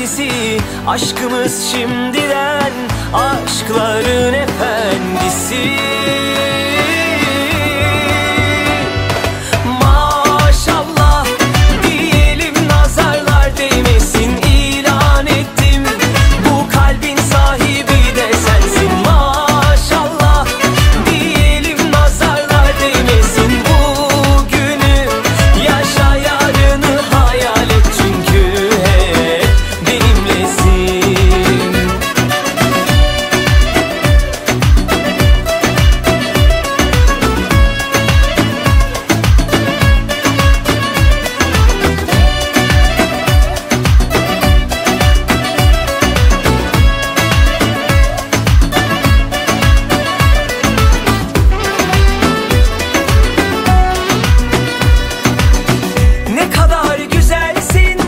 kendisi. Aşkımız şimdiden aşkların efendisi. Maşallah diyelim, nazarlar değmesin, ilan ettim bu kalbin sahibi de sensin. Maşallah diyelim, nazarlar değmesin, bugünü yaşa, yarını hayal et, çünkü hep benimlesin. Ne kadar güzelsin,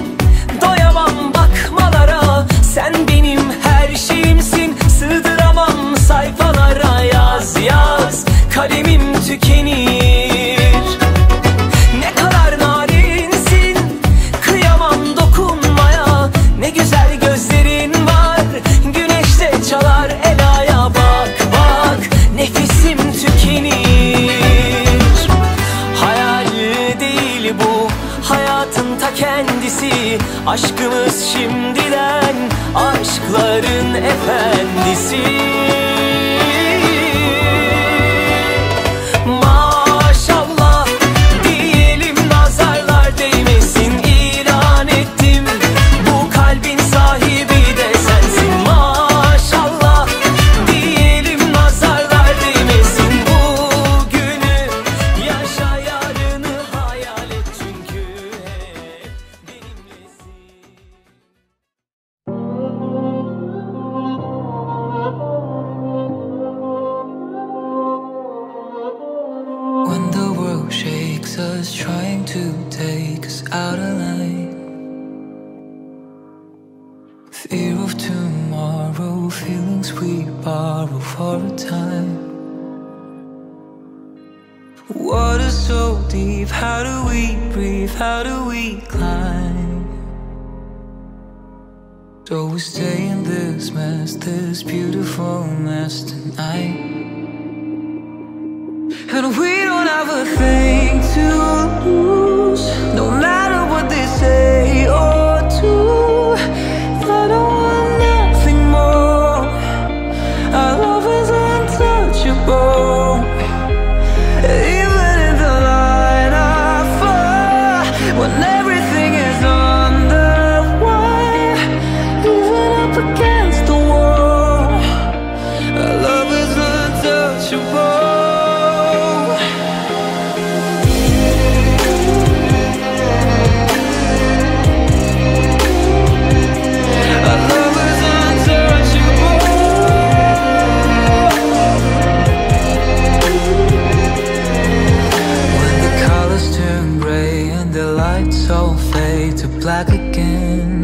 doyamam bakmalara. Sen benim her şeyimsin, sığdıramam sayfalara. Yaz yaz, kalemim tükenir. Ne kadar narinsin, kıyamam dokunmaya. Ne güzel gözlerin var, güneşte çalar elaya. Bak bak, nefesim tükenir. Hayal değil bu, hayatın ta kendisi. Aşkımız şimdiden aşkların efendisi. Maşallah diyelim, nazarlar değmesin, ilan ettim bu kalbin sahibi de sensin. Maşallah diyelim, nazarlar değmesin, bugünü yaşa, yarını hayal et, çünkü hep benimlesin. When the world shakes us, trying to take us out of line. Fear of tomorrow, feelings we borrow for a time. Water so deep, how do we breathe, how do we climb? So we stay in this mess, this beautiful mess tonight. And we don't have a thing to lose, no matter what they say or do. I don't want nothing more, our love is untouchable. Even in the line of fire, when everything is on the wire, even up against the wall, our love is untouchable. Black again,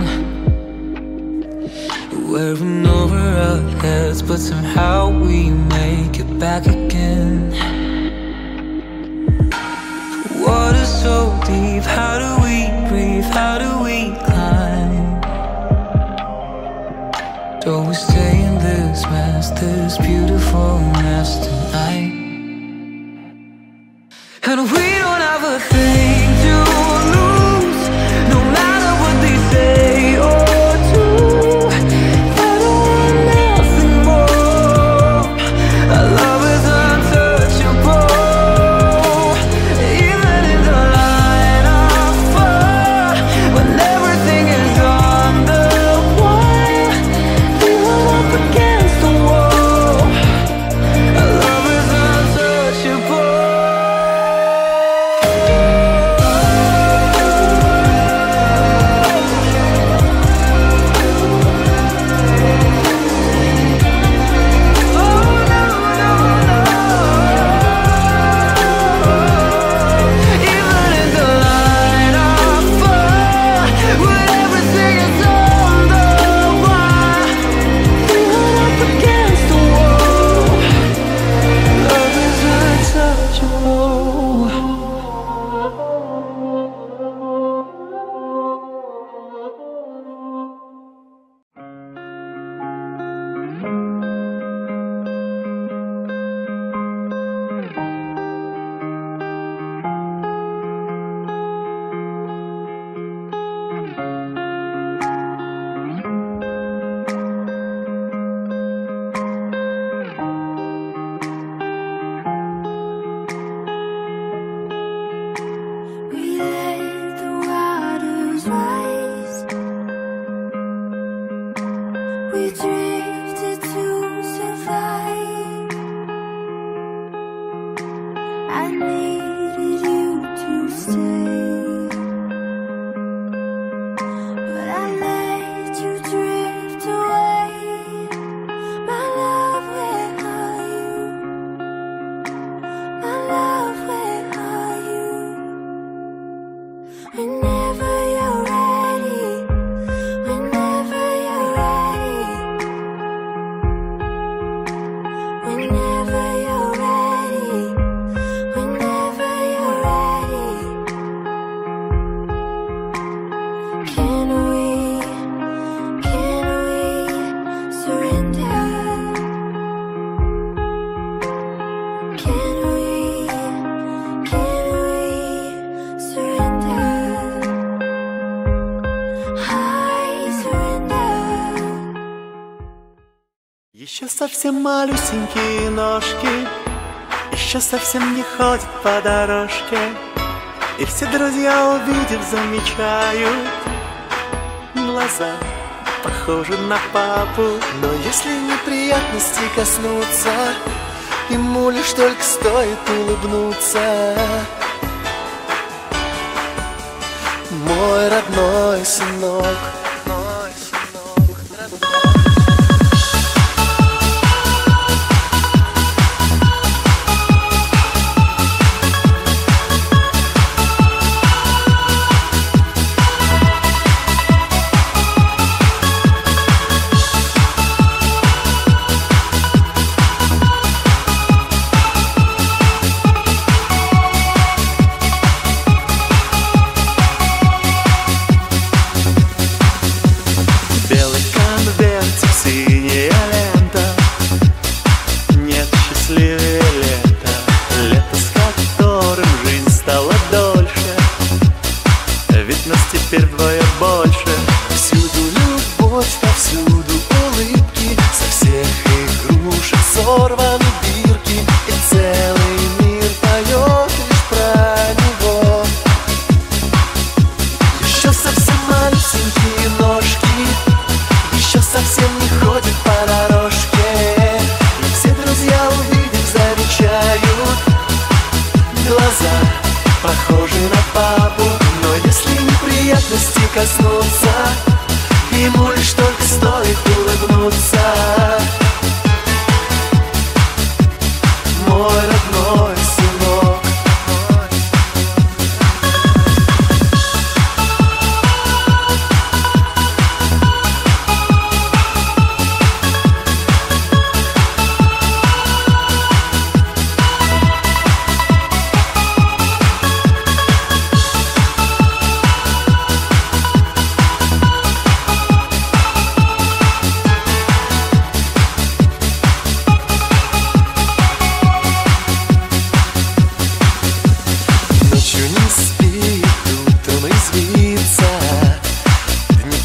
wearing over our heads, but somehow we make it back again. Water so deep, how do we breathe, how do we climb? So we stay in this mess, this beautiful mess tonight. And we don't have a thing to lose, no matter what they say or do. I don't want nothing more, our love is untouchable. Even in the line of fire, when everything is on the wire, even up against the wall, our love is untouchable. I needed you to stay, but I let you drift away. My love, where are you? My love, where are you? Whenever you're ready, whenever you're ready, whenever you're ready, whenever you're ready. Can we surrender? Can we surrender? I surrender. Еще совсем малюсенькие ножки, еще совсем не ходят по дорожке, и все друзья, увидев, замечают, глаза похожи на папу. Но если неприятности коснуться, ему лишь только стоит улыбнуться. Мой родной сынок. Теперь вдвое больше. Всюду любовь, повсюду улыбки, со всех игрушек сорваны бирки, и целый мир поет лишь про него. Еще совсем малюсенькие ножки, еще совсем не ходят по дорожке, и все друзья, увидев, замечают, глаза похожи на папу. Но если неприятности коснуться, ему лишь только стоит улыбнуться. Мой родной сынок.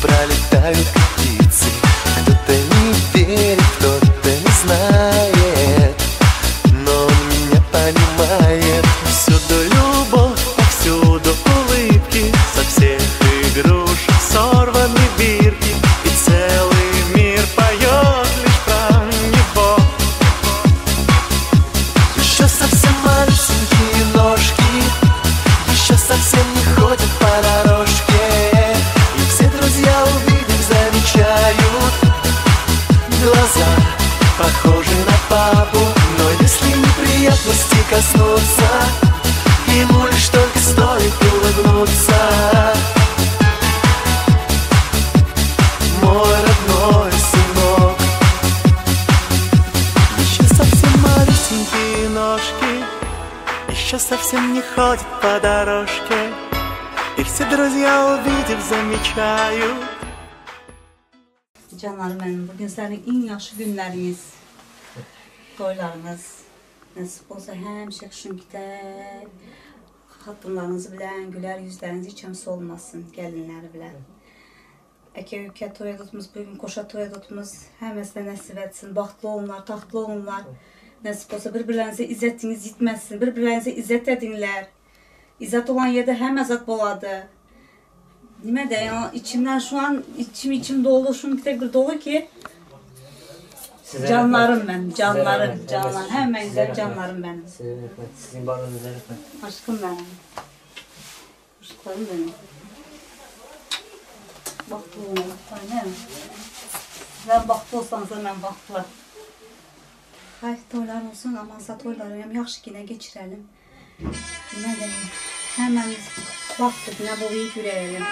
Пролетают как птицы, кто-то не верит, кто-то не знает, но он меня понимает. Всюду любовь, повсюду улыбки, со всех игрушек сорваны бирки, и целый мир поет лишь про него. Еще совсем малюсенькие ножки, еще совсем не ходят по дорожке, увидев, замечают, глаза похожи на папу. Но если неприятности коснуться, ему лишь только стоит улыбнуться. Мой родной сынок. Еще совсем малюсенькие ножки, еще совсем не ходят по дорожке, и все друзья, увидев, замечают. Canlarım benim, bugün senin en yaxşı günleriniz, toylarınız nasip olsa həmişə xışın gider, xatınlarınızı bilən, gülər yüzləriniz hiç həmsi olmasın, gəlinləri bilən. Əkə-ükə toy edutmuz, bugün koşa toy edutmuz, həməsinə nəsib etsin, baxtlı olunlar, taxtlı olunlar, nasip olsa bir-birlərinizə izzətiniz yitməsin, bir-birlərinizə izzət edinlər. İzzət olan yerdə həm əzat boladı. Demədə, yəni içimdən şu an içim dolu, şunun bir dolu ki Canlarım benim, canlarım, canlar. Hemen güzel canlarım benim. Size rahmet. Sizin varlığınıza rahmet. Aşkım benim. Aşklarım benim. Baktı ona, anne. Sizler baktı olsanız hemen baktılar. Hay toylar olsun, amansa toylarım yaxşı yine geçirelim. Ne dedim? Hemen baktık ne boyu görelim.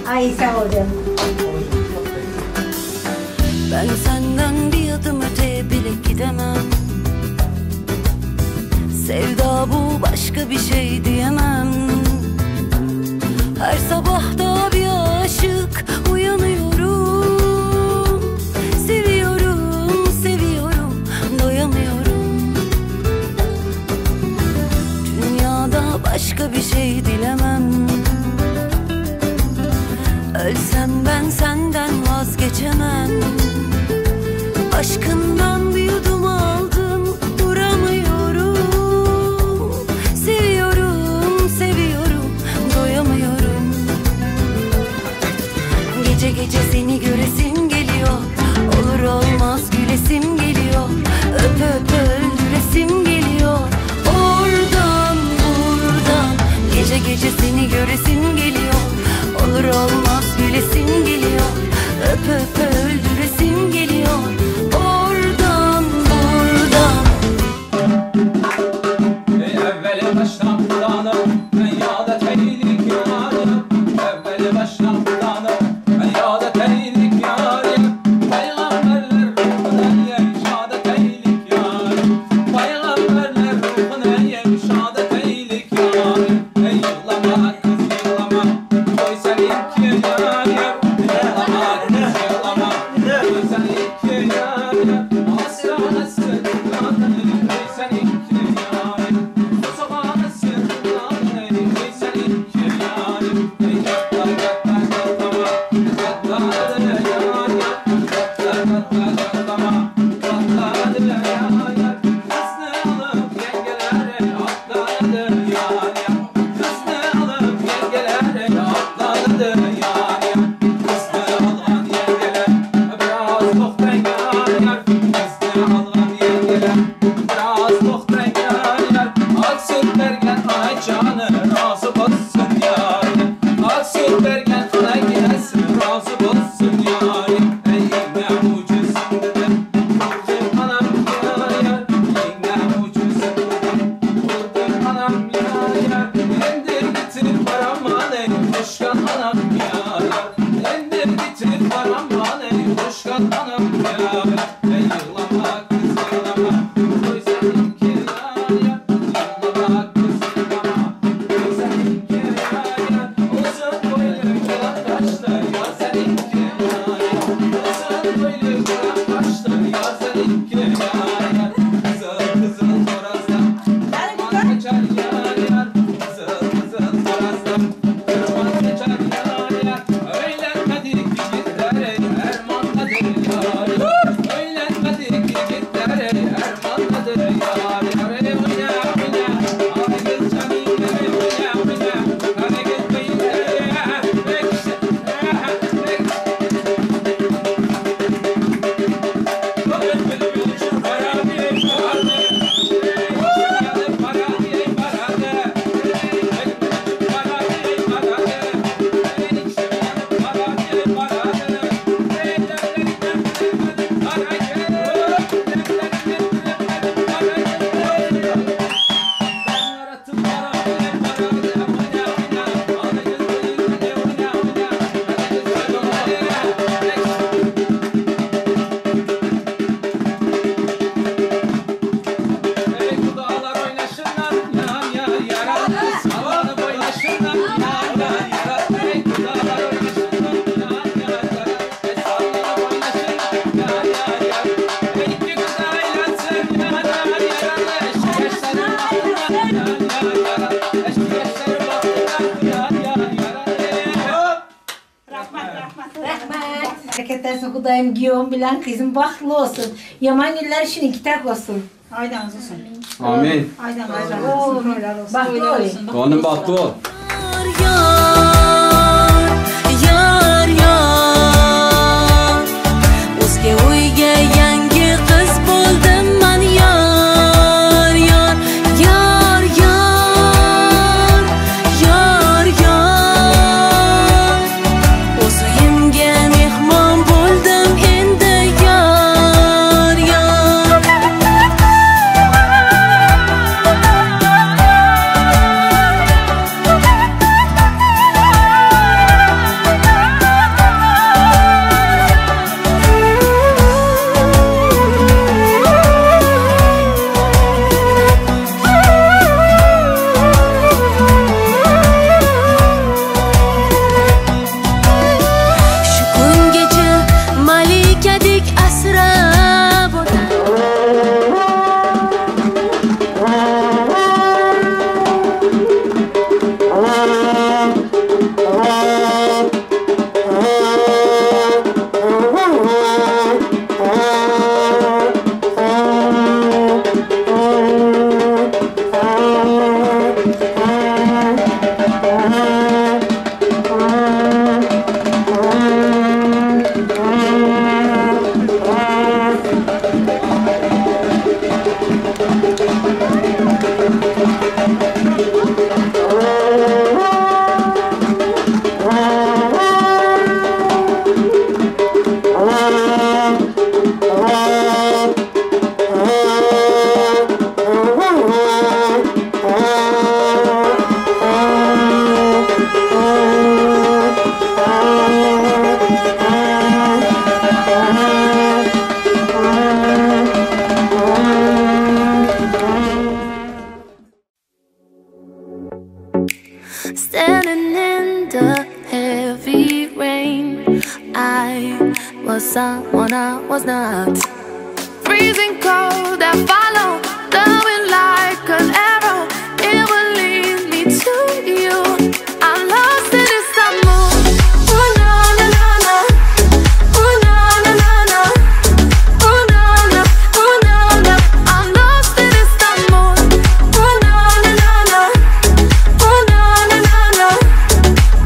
Ay sağ ol canım. Ben senden bir adım öteye bile gidemem. Sevda bu, başka bir şey diyemem. Her sabah da bir aşık uyanıyorum. Seviyorum, seviyorum, doyamıyorum. Dünyada başka bir şey dilemem. Ölsem ben senden vazgeçemem. Aşkından bir yudum aldım, duramıyorum. Seviyorum, seviyorum, doyamıyorum. Gece gece seni göresim geliyor. Olur olmaz gülesim geliyor. Öp öp öldüresim geliyor. Oradan buradan gece gece seni göresim geliyor. Olur olmaz gülesim geliyor. Öp öp öldüresim geliyor. Oradan buradan. Evveli baştan bulanım, dünyada teylik yarım. Evveli baştan bulanım, dünyada teylik yarım. Peygamberler ruhuna şadet eylik yarım. Peygamberler ruhuna şadet eylik yarım. Ey yıllama kız yıllama, koy seninki yarım. Yıllama kız yıllama, koy seninki yarım. Asrana sırtlanır, koy seninki yarım. Sokağına sırtlanır, koy seninki yarım. Ey katlar katlar katlama, katladır yarım. Katlar katlar katlama, katladır yarım. Kızını alıp yengelere atladır yarım. Kızını alıp yengelere atladır yarım. Kızını alan yengeler biraz tohten yarım. Kızını alan yengeler biraz tohten yarım. Ak süt vergen ay canı razı olsun yarım. Ak süt vergen ay gelsin razı olsun yarım. Ey ne mucizesin dedim, vurdun anam yar. Ey ne mucizesin dedim, vurdun anam yar. Endir getir paraman ey hoşkan anam yar. Endir getir paraman ey hoşkan anam yar. Ey yıllama kız yıllama, koy seninki yar. Yıllama kız yıllama, koy seninki yar. Uzun boylu kulak kaşlı yar seninki yar. Uzun boylu kulak kaşlı yar seninki yar. Kızıl kızıl torazdan kırmaz geçer yar yar. Kızıl kızıl torazdan kırmaz geçer yar yar. Öğlenmedik yiğitlere ermanladır yar yar. Öğlenmedik yiğitlere ermanladır yar yar. Ey oyna oyna, hadi kız canım ey oyna oyna. Hadi kız beynine, bekşe, bekşe. Para buradayım. Giyon bilen kızım baklı olsun. Yaman günler için kitap olsun. Aydanız olsun. Amin. Aydanız olsun. Baklı olsun. Doğanın bahtı ol. Yar yar O'zga uyga yangi qiz bo'ldim man yar yar yar yar yar yar O'z uyimga mehmon bo'ldim endi yar yar Shu kungacha malikadek asrab Standing in the heavy rain, I was someone I was not. Freezing cold, I follow the wind like an arrow. It will lead me to you. I'm lost in this mood. Ooh na na na na. Ooh na na na na. Ooh na na. Ooh na na. I'm lost in this mood. Ooh na na na na. Ooh na na na na.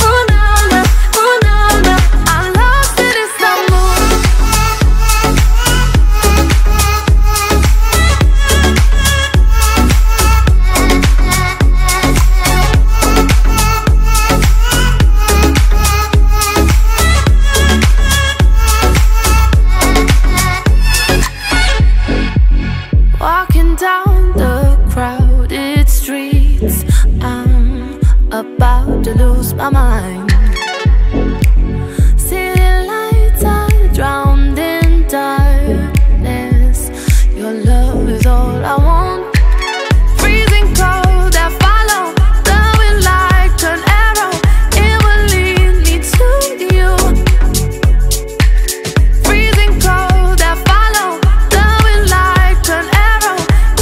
Ooh na na. Ooh na na. I'm lost in this mood. Walking down the crowded streets, I'm about to lose my mind. City lights are drowned in darkness. Your love is all I want. Freezing cold, I follow the wind like an arrow. It will lead me to you. Freezing cold, I follow the wind like an arrow.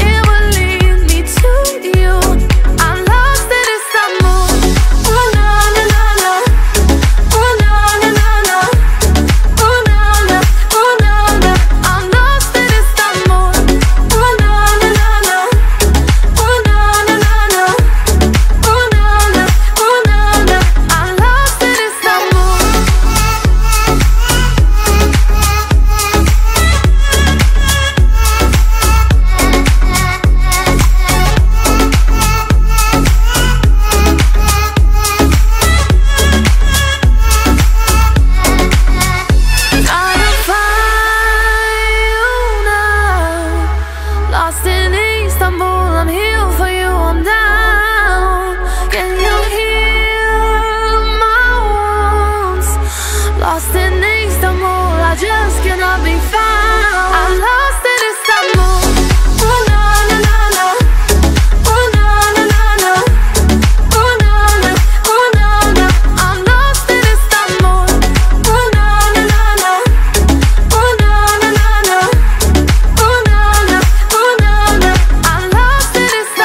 It will lead me to you. I'm lost in this mood. Ooh na na na na. Ooh na na na na. Ooh na na. Ooh na na. I'm lost in this mood. Ooh na na na na. Ooh na na na na. Ooh na na. Ooh na na. I'm lost in this mood. Trying to find you now. Lost in Istanbul, I'm here for you, I'm down. Can you heal my wounds? Lost in Istanbul, I just cannot be found. I'm lost in Istanbul. Ooh na na na na. Ooh na na na na. Ooh na na. Ooh na na. I'm lost in Istanbul. Ooh na na na na. Ooh na na na na. Ooh na na. Ooh na na. I'm lost in Istanbul.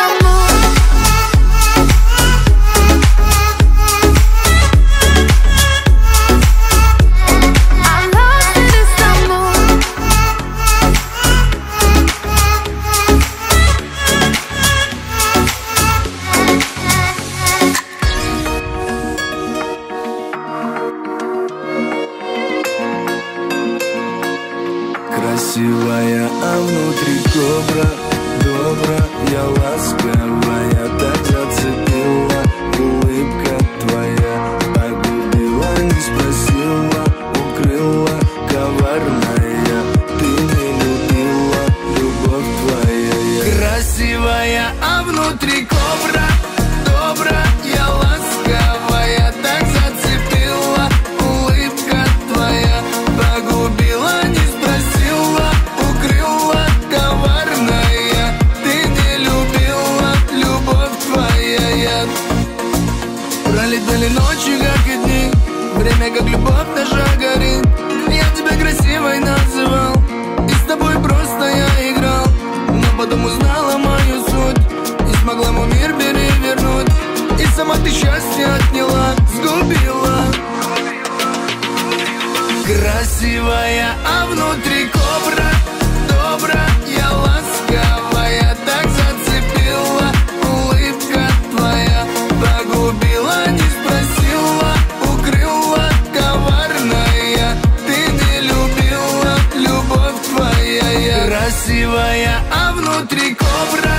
Красивая, а внутри кобра, добрая, ласковая, так зацепила. Улыбка твоя погубила, не спросила, укрыла, коварная. Ты не любила, любовь твоя яд. Пролетали ночи, как и дни, время, как любовь наша горит. Я тебя красивой называл, и с тобой просто я играл. Но потом узнала мою суть, не смогла мой мир перевернуть. И сама ты счастье отняла, сгубила. Красивая, а внутри кобра, добрая, ласковая, так зацепила. Улыбка твоя погубила, не спросила, укрыла, коварная. Ты не любила, любовь твоя я. Красивая, а внутри кобра,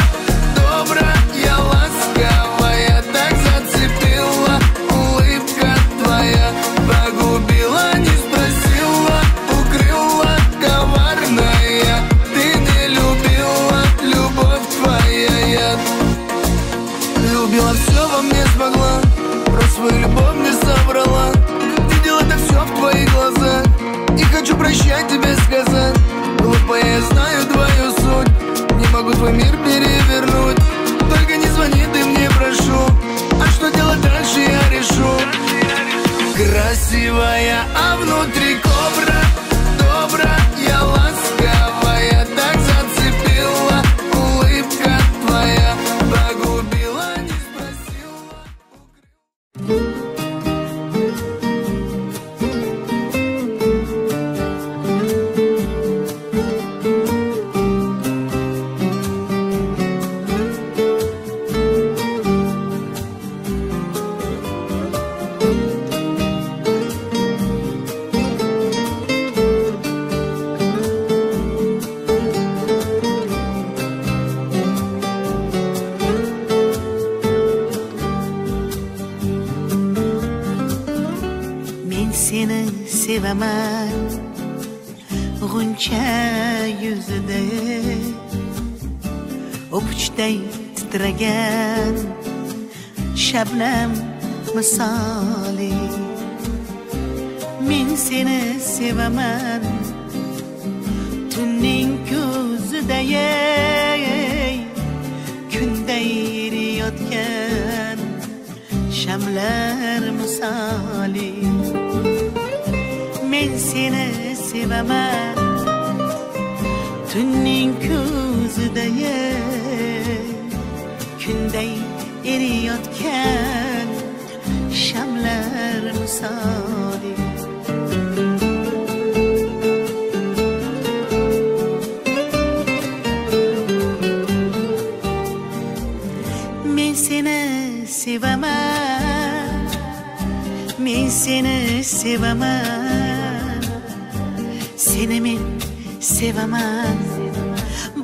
добрая, ласковая, так зацепила. Улыбка твоя погубила, не спросила, укрыла, коварная. Ты не любила, любовь твоя яд. Любила, все во мне смогла, про свою любовь не соврала. Видела это все в твоих глазах, и хочу прощать тебе сказать. Глупая, я знаю твою суть, не могу твой мир перевернуть. Только не звони, ты мне прошу, а что делать дальше я решу. Красивая, а внутри кобра, добрая, ласковая, так зацепила. Улыбка твоя погубила, не спросила. Sevemen Guncha yüzüde O'puchday titragan Shabnam misoli Men seni sevaman Tunning ko'zida kunday eriyotgan shamlar misoli Men seni sevaman Tunning ko'zida kunday eriyotgan shamlar misoli Men seni sevaman Men seni sevaman Seni men sevaman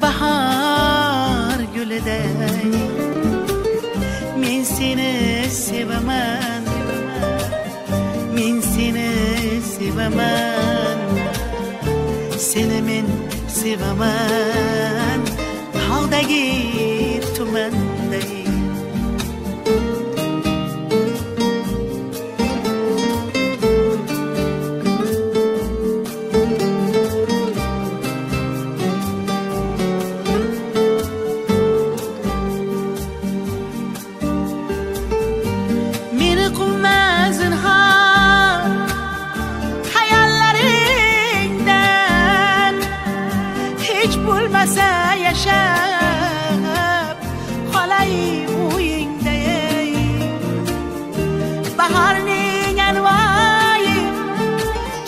bahar gülüday Men seni sevaman Men seni sevaman Seni men sevaman Tog'dagi tumanday yaşab qolay o'yingda baharning anvoyi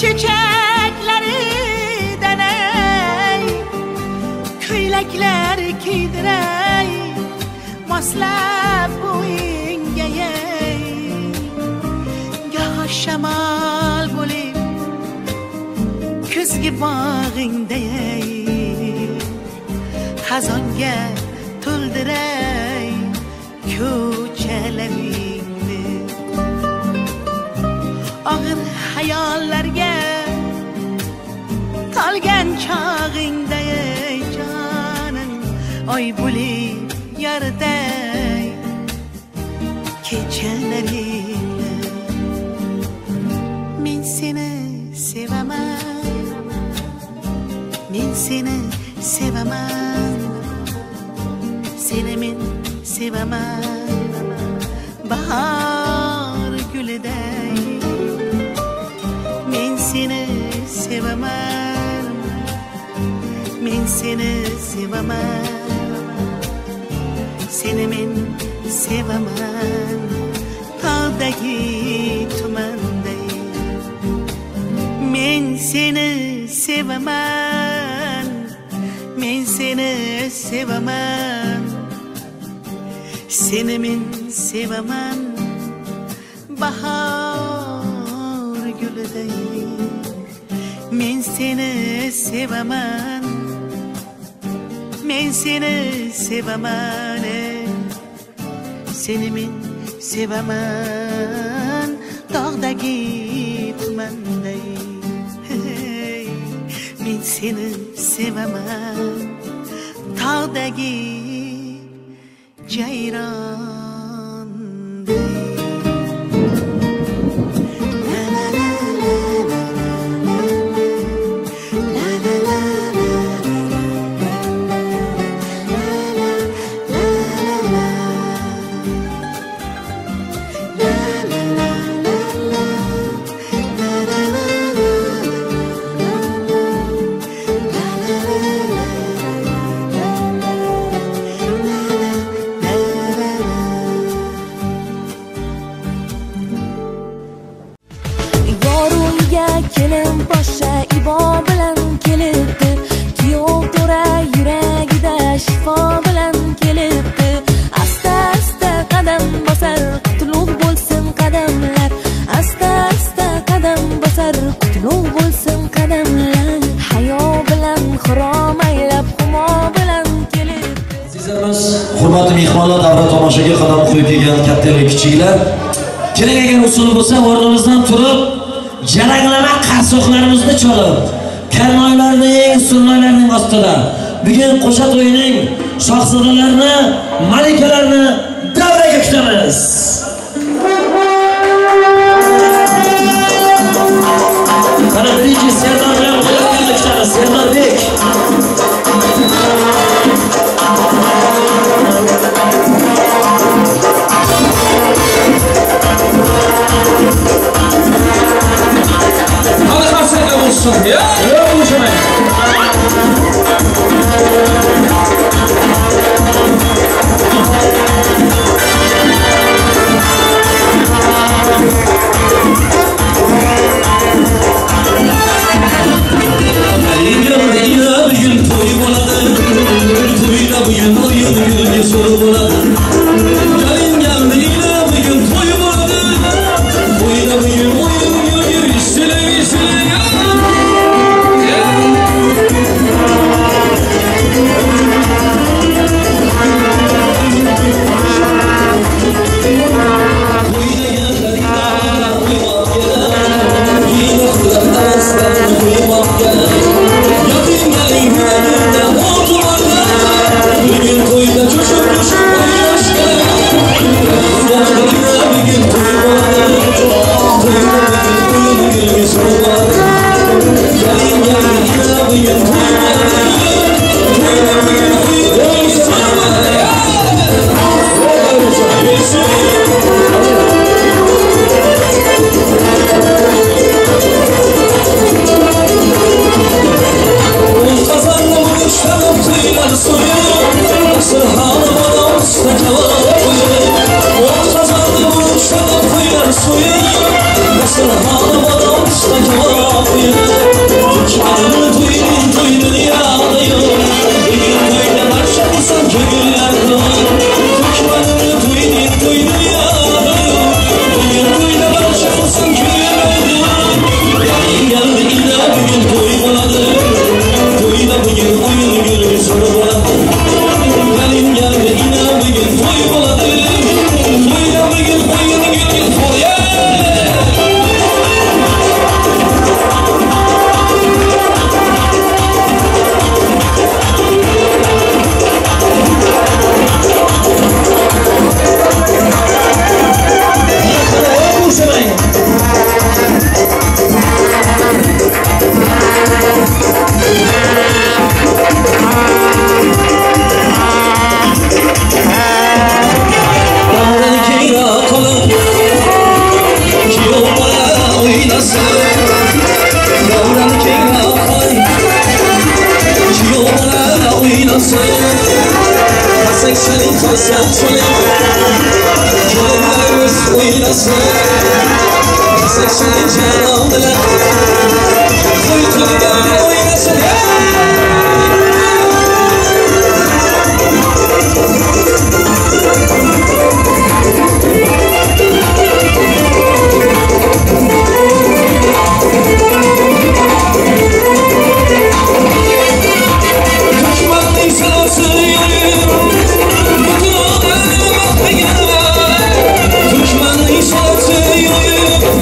chechaklaridan ko'ylaklar kiydiray moslab bo'yingga goh shamol bo'lib kuzgi bog'ingda xazonga to'ldiray ko'chalaringni og'ir hayollarga tolgan chog'ingda jonim oy bo'lib yarday kechalaringni men seni sevaman, men seni sevaman, seni men sevaman bahor guliday men seni sevaman, men seni sevaman, seni men sevaman tog'dagi tumanday men seni sevaman, men seni sevaman, seni men sevaman bahor guliday men seni sevaman, men seni sevaman, seni men sevaman tog'dagi tumanday men seni sevaman tog'dagi jayronday. Kelin boshqa ibo bilan kelibdi, kuyov to'ra yuragida shifo bilan kelibdi. Asta asta qadam bosar, qutlug' bo'lsin qadamlar, asta asta qadam bosar, qutlug' bo'lsin qadamlar. Hayo bilan xirom aylab humo bilan kelibdi. Azizimiz, hurmatli mehmonlar, davra tomoshaga qadam qo'yib kelgan kattalar, kichiklar, keling agar usul bo'lsa o'rnimizdan turib jalaglama qarsoqlarimizni chalib, karmoylarning, surmalarning ostida bugun qo'sha to'yining shohzodalarini, malikalarni davraga kutamiz. Mana birinchi Serdor bilan birga kutamiz. Serdorbek Ya, konuşamayın. kalsan çalayım Gönüllerimiz oynasın Saçını canan diler Soyutunu böyle oynasın Düşmanın sanası yolum Bütün odanı bakmayın Düşmanın sanası yolum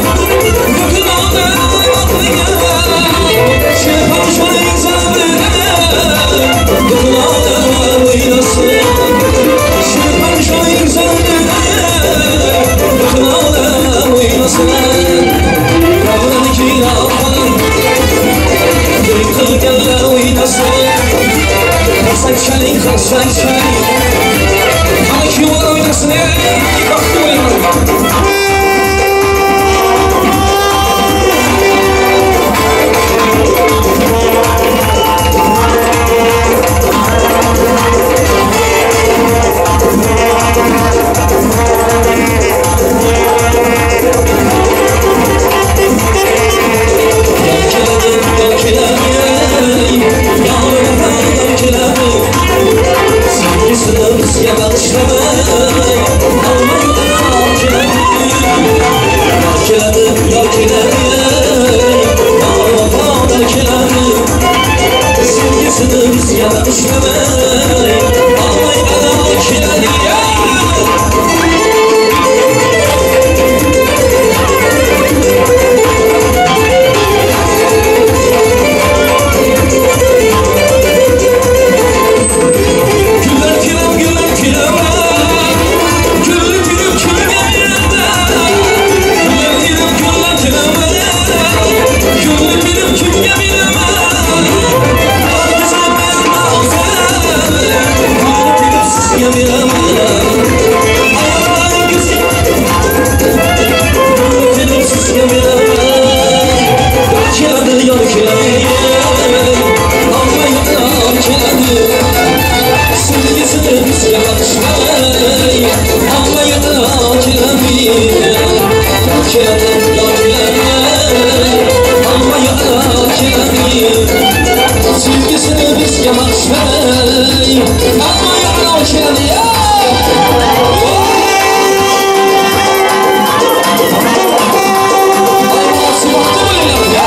Bütün odanı bakmayın Şefam şunu insanı bilen Bütün odanı oynasın Şefam şunu insanı bilen Bütün odanı oynasın Kavranı ki yapalım Kırık yerler oynasın Saçlarım kalsan Bana kim olur oynasın Baktım oynasın Sevgisini biz yamaçlayı Ama yana okeanı ya Allah'sı baktı böyle ya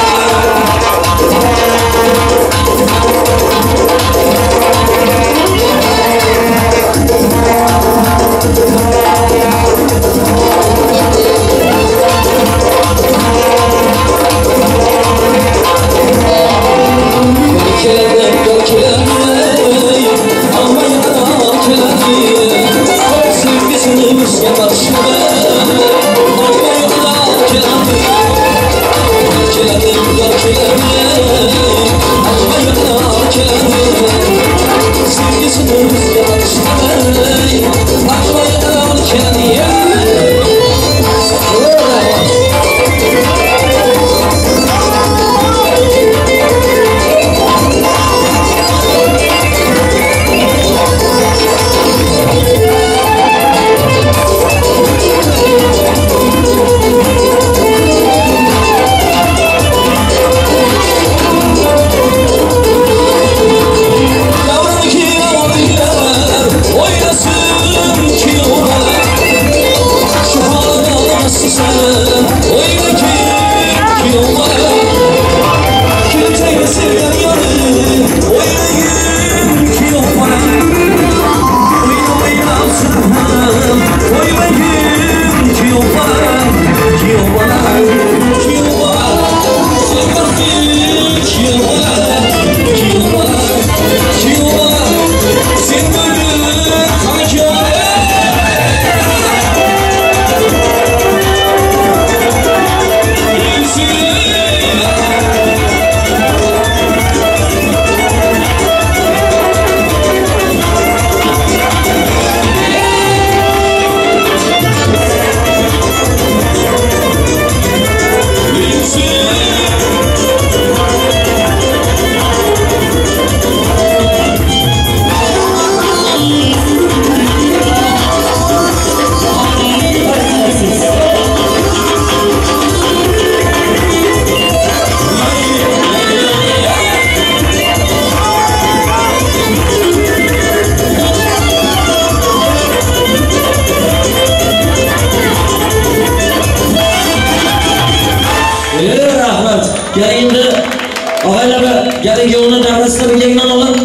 Gelin yoluna davrasında bir gengden alın.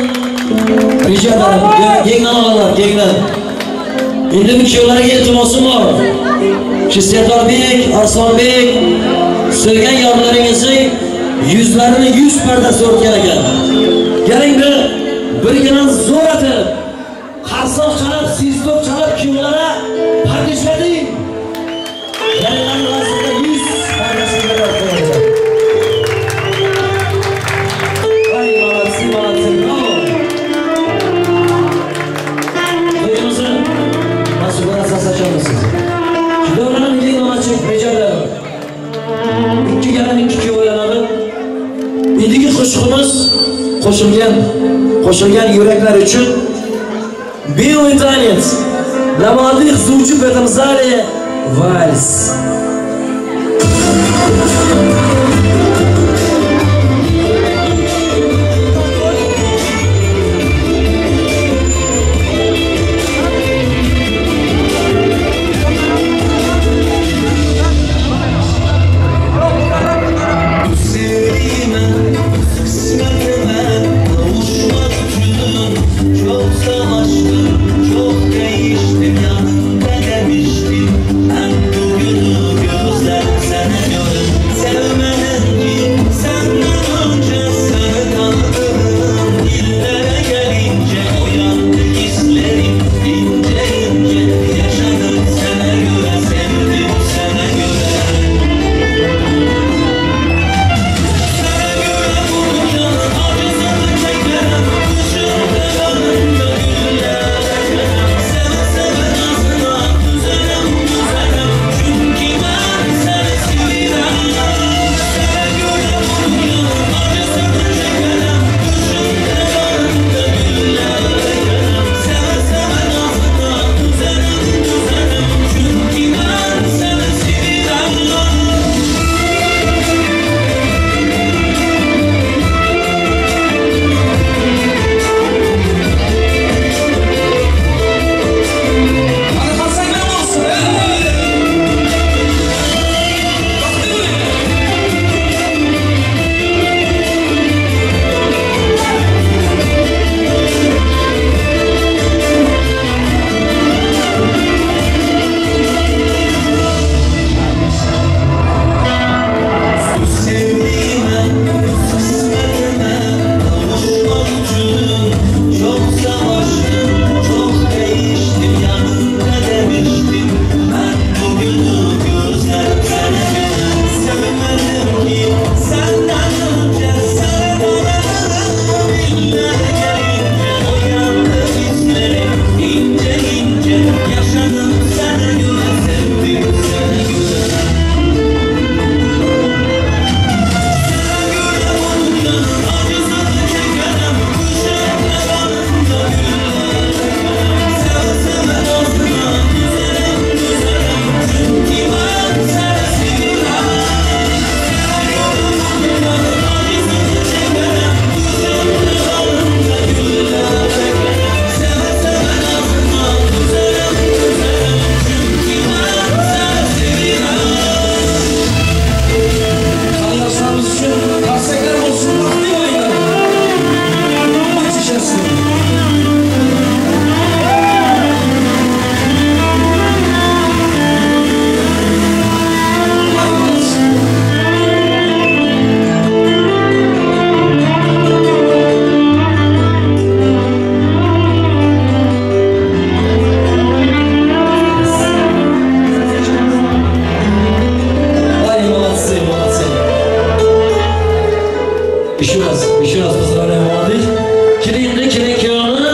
Rica ederim. Gengden alırlar, gengden. Şimdi bir kiyollarga iltimosim bor. Serdarbek, Arslonbek, sevgan yorlaringizni yuzlarini yuz pardasi o'tgan ekan. Keling birgina zo'r atib, qarsoq chalib, sizdoq chalib kiyollarga pardoshlading. Kelinglar vazirda yuz pardasini berib. Ay, молодцы, молодцы, bravo. To'yimizni mas'ullar asoslanamiz. Dövrünün ilgili olacak ricalarım. İki gelen iki kişi oynanadı. İndiki koşulgan yürekler için bir tanец. Для молодых звучит в этом зале вальс. Еще раз поздравляем молодых. Kelin kuyovni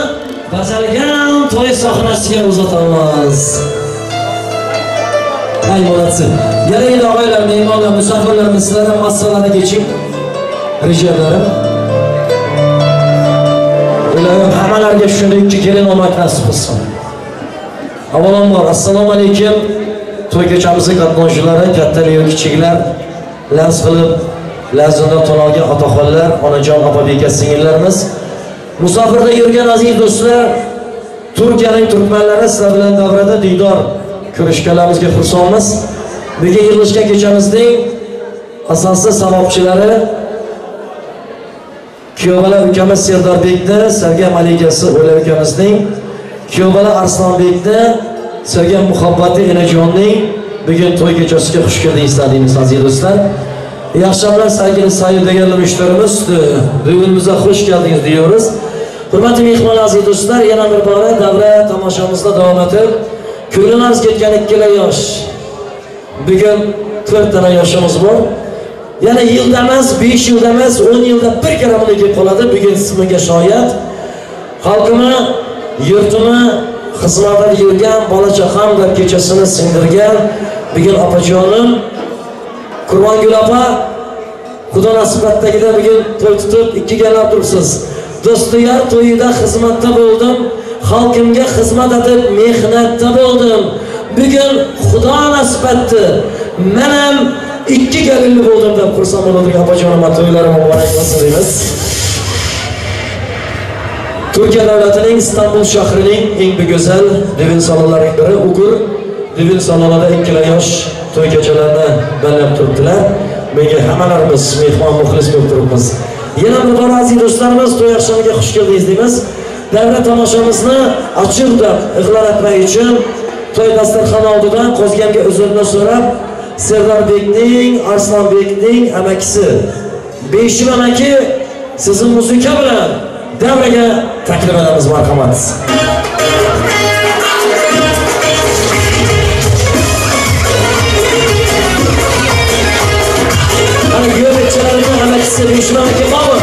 bajargan to'y sahnasiga uzatamiz. Ay молодцы. Keling og'aylar, mehmonlar, musofirlarimiz sizlardan masalalarga geçing. Rica ederim. Ilohim hammalarga shunday ikki kelin olmak nasib qilsin. Avvalambor assalomu alaykum. To'y kechamizni qatnashchilari, kattalar, kichiklar, laz qilib lazimda to'lolgan otaxonlar, onajon, opa-beka singillarimiz, musofirda yurgan aziz do'stlar, Turkiyaning turkmanlari sizlar bilan davrada diydor ko'rishganlarimizga xursandmiz. Bugun yig'ilishgan kechamizning asosiy sababchilari Kuyovalar ukamiz Serdorbekni, Sergey malikasi O'la ukamizning, kuyovalar Arslonbekni, Sergey muhabbati Enajonning bugun to'y kechasiga xush keldingizlar deymiz aziz do'stlar. Yaxshilar, sevgili Said degan mishtorimiz, to'yimizga xush keldingiz deymiz. Hurmatli mehmonlar, aziz do'stlar, yana bir bora davra tomoshamizda davom etib, ko'nglingiz ketgan ikkala yosh. Bugun 4 ta yoshimiz bor. Yana yilda emas, 5 yilda emas, 10 yilda bir kere buni kelib qoladi. Bugun ismiga shoyat. Xalqini, yurtini xizmatida yurgan, bola-chaqam va kechasini singdirgan bugun opajonim Qurbongul opa, Xudo nasibotdagida bugun to'y tutib, ikki galab turibsiz. Do'stlar to'yida xizmatda bo'ldim, xalqimga xizmat etib mehnatda bo'ldim. Bugun Xudo nasibotdi. Men ham ikki galinli bo'ldim deb xursand bo'ladigan opajonim to'ylari muborak bo'lsin deymiz. Turkiya davlatining Istanbul shahrining eng go'zal devin salonlarining biri Ugur. Devin salonida ikkala yosh to'y kechalarini ballab turibdilar. Menga hammalarimiz mehmon muxlis bo'lib turibmiz. Yana bir bor aziz do'stlarimiz to'y oqshomiga xush keldingiz deymiz. Davra tomoshamizni ochiq deb ig'lon etmak uchun to'y dasturxoni oldidan qo'zganga uzrni so'rab Serdorbekning, Arslonbekning amakisi Beshim amaki sizni muzika bilan davraga taklif etamiz, marhamat. Ana yo'lchilarning amakisi Beshim amaki bormi?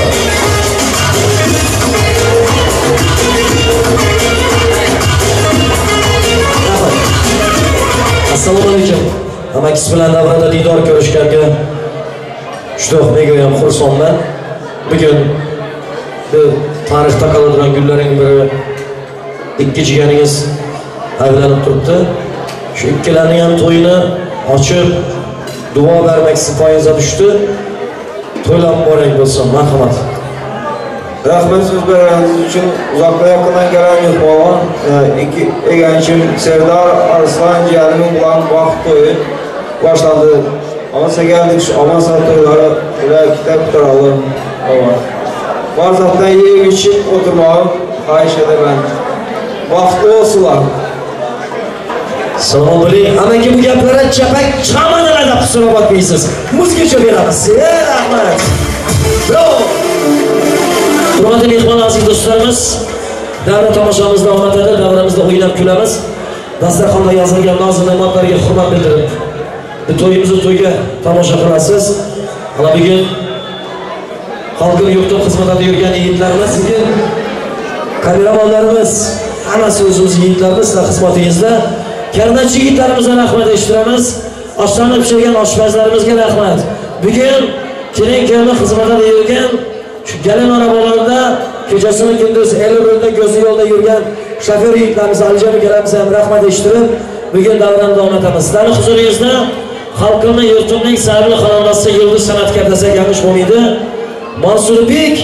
Assalomu alaykum. Amakisi bilan davrada diydor ko'rishganga juda ham xursandman. Bugun bu tarixda qoladigan kunlarning biri ikki jiganingiz aylanib turibdi. Shu ikkalarining ham to'yini ochib duo bermoqchi poyinza tushdi. To'ylab muborak bo'lsin, marhamat. Rahmat so'z berganingiz uchun uzoqdan yaqindan kelgan mehmon, eganchim Serdar Arslan jiyanim bilan vaqt to'yi boshlandi. Olsa geldik şu aman satırları ile kitap turalım. Barzaktan yiyip içip oturmağı xahiş edemem. Vakti olsunlar. Salomun aleyküm. Amaki bu gaplari chapak chamanlarda kusura bakmaysiz. Muzgacha beramiz. Rahmat. Bravo. Hurmatli mehmon aziz do'stlarimiz, davra tomoshamizda davom etadi. Davramizda o'ynab kulamiz. Dasturxonda yozilgan noz-ne'matlarga hurmat bildirib to'yimizni to'yga tomosha qilasiz. Ana bugun xalqning yurtida xizmatda yurgan yigitlarimiz, bugun kameramanlarimiz, hammasi o'zimiz yigitlarimiz xizmatingizda. Karnachi yigitlarimizga rahmat eshitamiz. Oshlarni pishirgan oshpazlarimizga rahmat. Bugun kelin-kuyovni xizmatda yurgan shu galin onabolarda kechasini kunduz el yo'lda, ko'zi yo'lda yurgan shofer yigitlarimiz Alijon akalarimiz ham rahmat eshitib, bugun davrani davom etamiz. Sizlarning huzuringizda xalqimni yurtimning sabirli xonadonasi yulduz san'atkorlari yangish bo'lmaydi. Mansurbek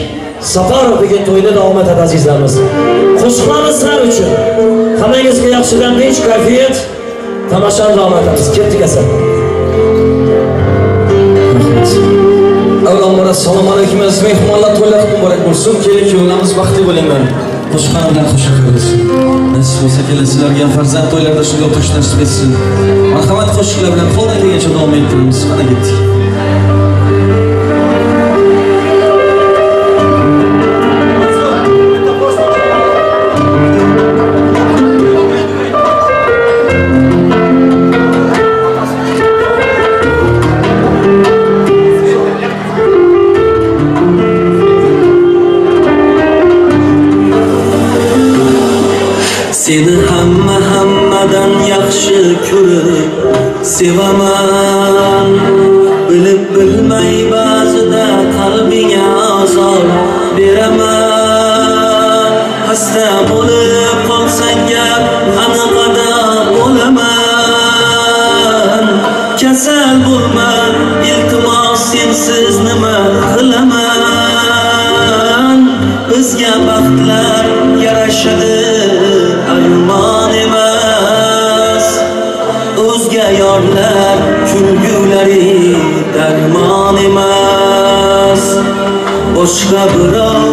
Safarov bugun to'yda davom etadi azizlarimiz. Qo'shiqlarimiz sizlar uchun. Hammangizga yaxshidan tinch kayfiyat tomoshani davom etamiz. Ketdik asa. Avvalambor assalomu alaykum aziz mehmonlar, to'ylar muborak bo'lsin. Kelin-kuyovlarimiz baxtli bo'linglar. Qo'shiqlar bilan xushxabar qilsin. Nasib bo'lsa kelasizlarga ham farzand to'ylarida shunday o'tish nasib etsin. Marhamat qo'shiqlar bilan qo'ldan kelgancha davom ettiramiz. Mana ketdik. Seni hammadan yaxshi ko'rib sevaman. Bilib bilmay ba'zida qalbingga azor beraman. Xasta bo'lib qolsang gap qanaqada bo'laman. Kasal bo'lma, iltimos sensiz nima qilaman. Bizga baxtlar yarashadi, armon emas. O'zga yorlar kulgulari darmon emas. Boshqa birov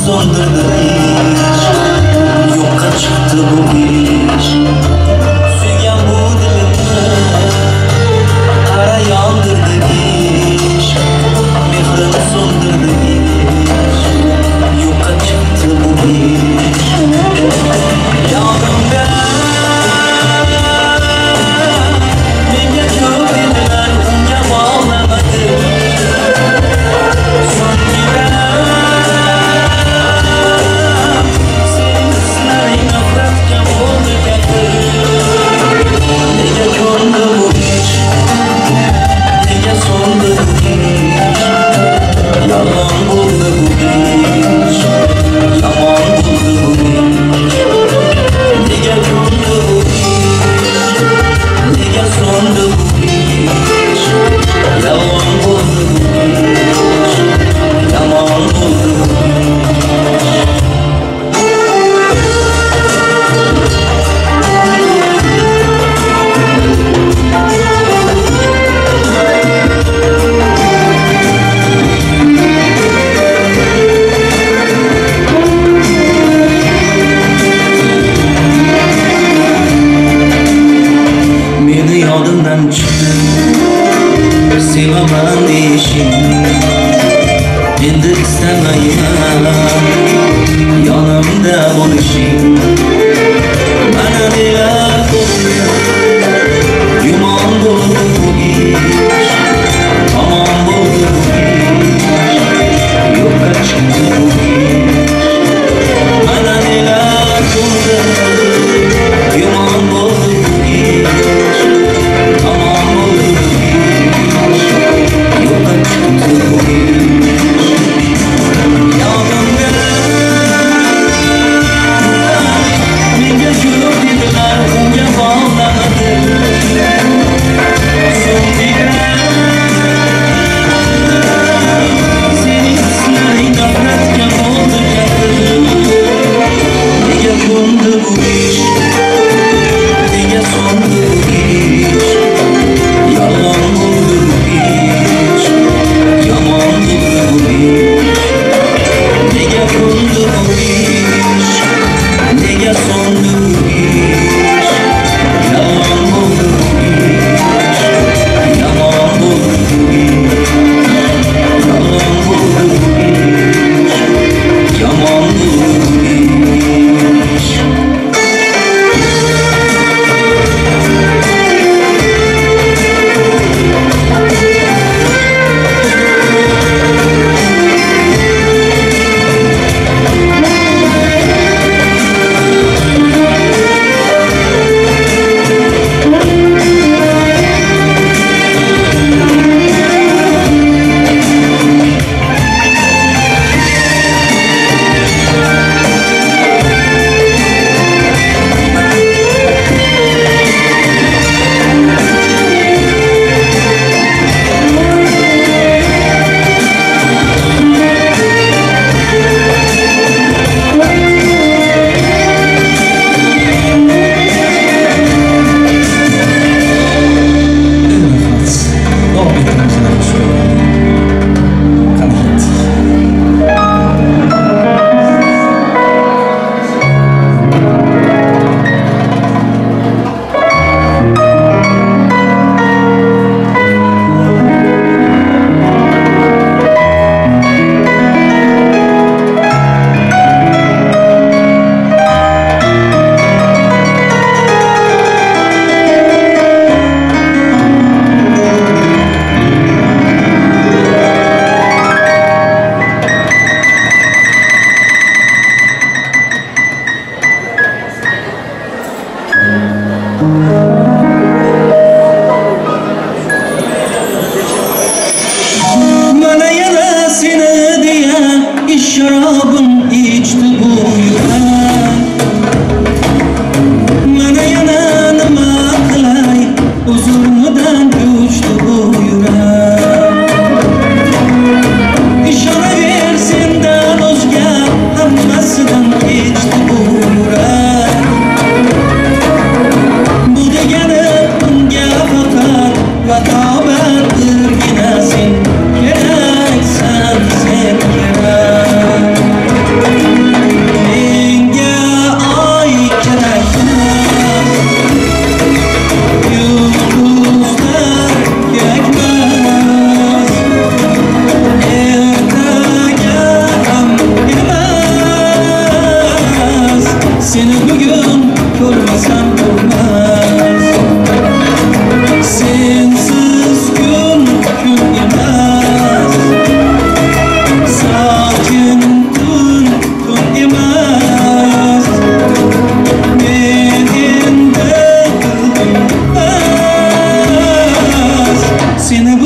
so'ndirdi ish, yo'qqa chiqdi bu ish. Suygan bu dilimni qara yondirdi ish, mehrini so'ndirdi ish, yo'qqa chiqdi bu ish. Yonimda menga ko'p dedilar, unga bog'lamadim. Yodimdan chiqdi sevaman deyishing, endi istamayman yonimda bo'lishing. Mana nelar bo'ldi, yomon bo'ldi bu ish, tomon bo'ldi bu ish, yo'qqa chiqdi bu ish. Mana nelar bo'ldi, yomon bo'ldi bu ish, tomon bo'ldi bu ish, yo'qqa chiqdi bu ish. Yonimda menga ko'p dedilar,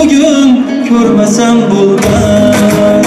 bugün görmesem bulmaz.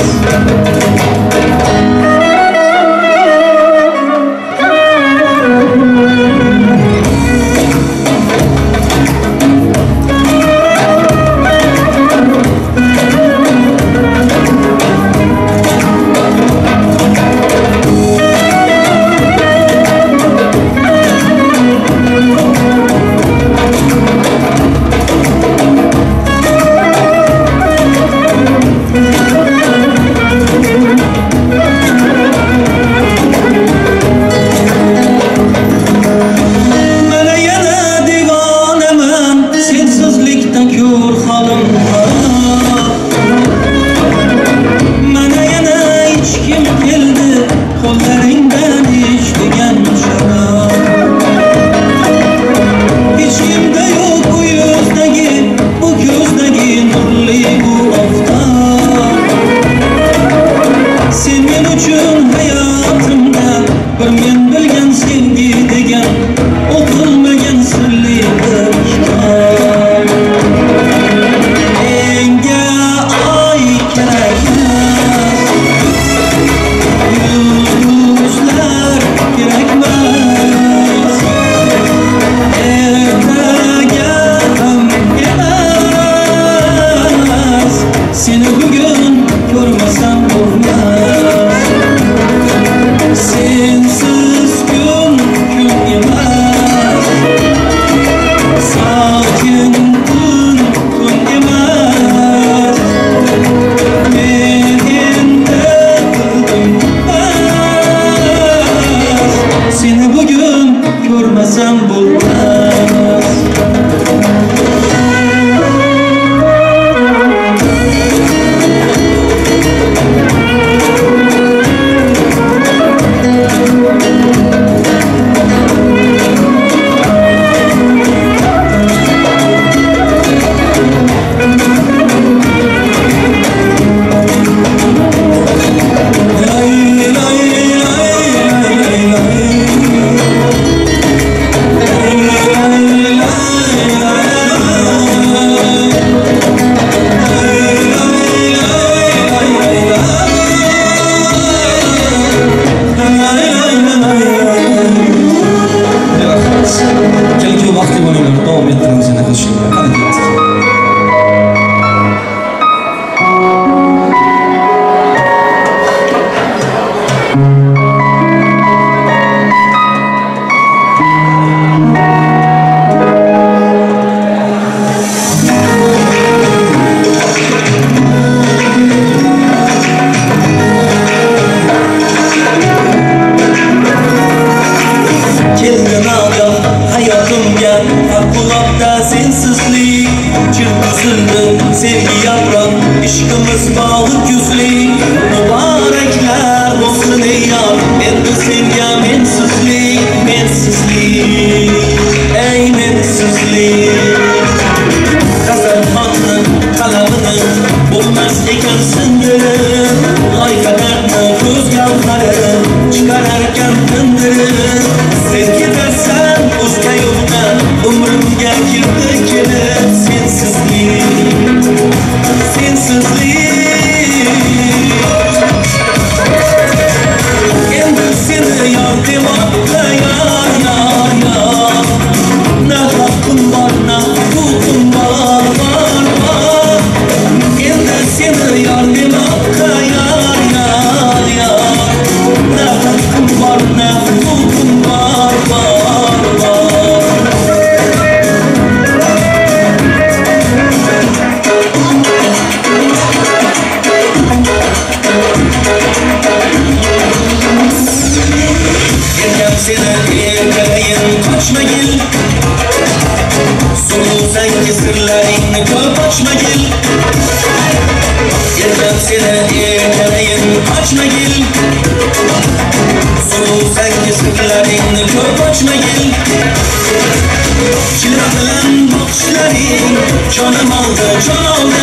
Canım aldı, can aldı.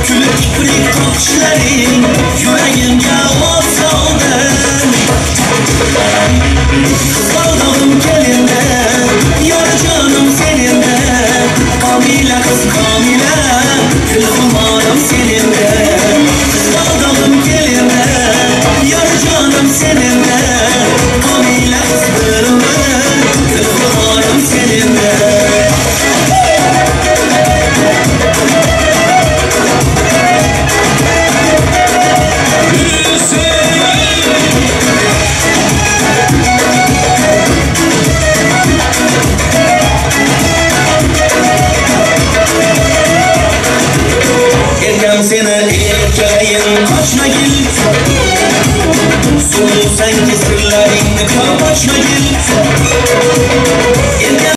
Külük kıprik bakışların yüreğimde ot saldı. Kaldım kelinde, yar canım seninde. Kamile kız kamile, gül So'zsanki sirlaringni payqashmagin